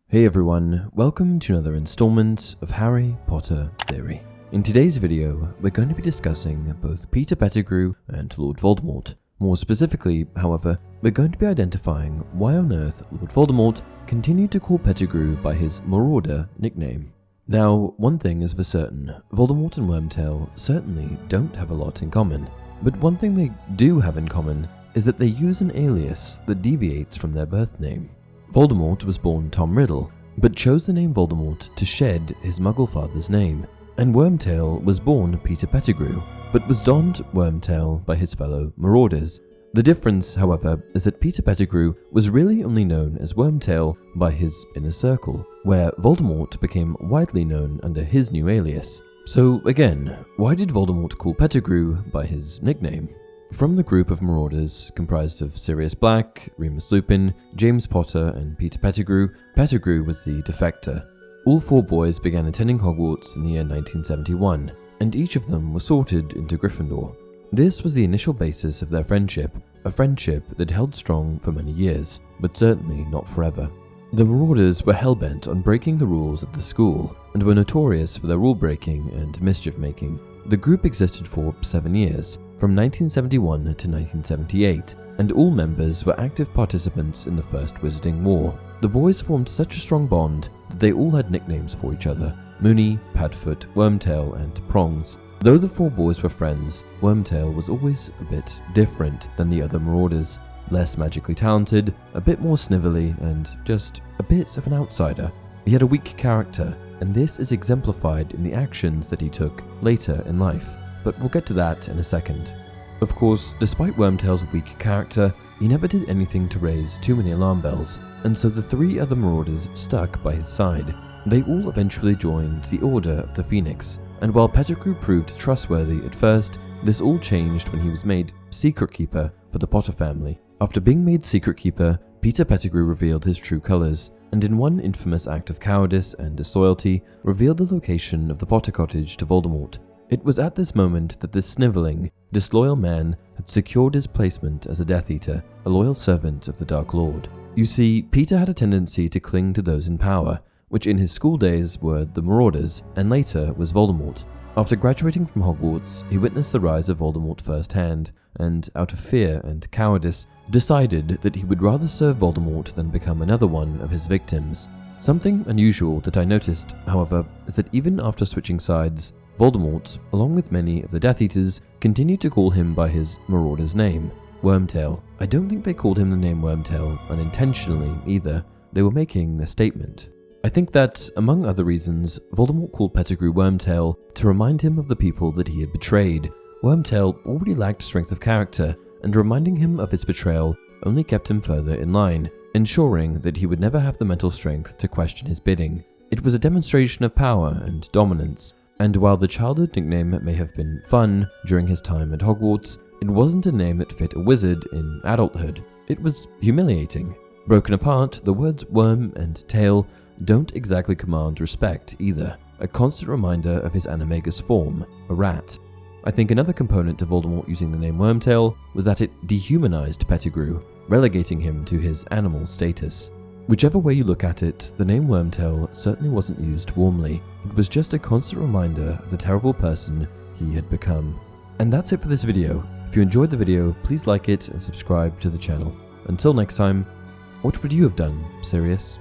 Hey everyone, welcome to another installment of Harry Potter Theory. In today's video, we're going to be discussing both Peter Pettigrew and Lord Voldemort. More specifically, however, we're going to be identifying why on earth Lord Voldemort continued to call Pettigrew by his Marauder nickname. Now, one thing is for certain, Voldemort and Wormtail certainly don't have a lot in common, but one thing they do have in common is that they use an alias that deviates from their birth name. Voldemort was born Tom Riddle, but chose the name Voldemort to shed his muggle father's name, and Wormtail was born Peter Pettigrew, but was donned Wormtail by his fellow Marauders. The difference, however, is that Peter Pettigrew was really only known as Wormtail by his inner circle, where Voldemort became widely known under his new alias. So again, why did Voldemort call Pettigrew by his nickname? From the group of Marauders, comprised of Sirius Black, Remus Lupin, James Potter, and Peter Pettigrew, Pettigrew was the defector. All four boys began attending Hogwarts in the year 1971, and each of them was sorted into Gryffindor. This was the initial basis of their friendship, a friendship that held strong for many years, but certainly not forever. The Marauders were hell-bent on breaking the rules at the school, and were notorious for their rule-breaking and mischief-making. The group existed for 7 years, from 1971 to 1978, and all members were active participants in the First Wizarding War. The boys formed such a strong bond that they all had nicknames for each other: Moony, Padfoot, Wormtail, and Prongs. Though the four boys were friends, Wormtail was always a bit different than the other Marauders. Less magically talented, a bit more snivelly, and just a bit of an outsider. He had a weak character, and this is exemplified in the actions that he took later in life, but we'll get to that in a second. Of course, despite Wormtail's weak character, he never did anything to raise too many alarm bells, and so the three other Marauders stuck by his side. They all eventually joined the Order of the Phoenix, and while Pettigrew proved trustworthy at first, this all changed when he was made Secret Keeper for the Potter family. After being made Secret Keeper, Peter Pettigrew revealed his true colours, and in one infamous act of cowardice and disloyalty, revealed the location of the Potter cottage to Voldemort. It was at this moment that this snivelling, disloyal man had secured his placement as a Death Eater, a loyal servant of the Dark Lord. You see, Peter had a tendency to cling to those in power, which in his school days were the Marauders, and later was Voldemort. After graduating from Hogwarts, he witnessed the rise of Voldemort firsthand, and out of fear and cowardice, decided that he would rather serve Voldemort than become another one of his victims. Something unusual that I noticed, however, is that even after switching sides, Voldemort, along with many of the Death Eaters, continued to call him by his Marauder's name, Wormtail. I don't think they called him the name Wormtail unintentionally either. They were making a statement. I think that, among other reasons, Voldemort called Pettigrew Wormtail to remind him of the people that he had betrayed. Wormtail already lacked strength of character, and reminding him of his betrayal only kept him further in line, ensuring that he would never have the mental strength to question his bidding. It was a demonstration of power and dominance, and while the childhood nickname may have been fun during his time at Hogwarts, it wasn't a name that fit a wizard in adulthood. It was humiliating. Broken apart, the words worm and tail don't exactly command respect either, a constant reminder of his animagus form, a rat. I think another component to Voldemort using the name Wormtail was that it dehumanized Pettigrew, relegating him to his animal status. Whichever way you look at it, the name Wormtail certainly wasn't used warmly. It was just a constant reminder of the terrible person he had become. And that's it for this video. If you enjoyed the video, please like it and subscribe to the channel. Until next time, what would you have done, Sirius?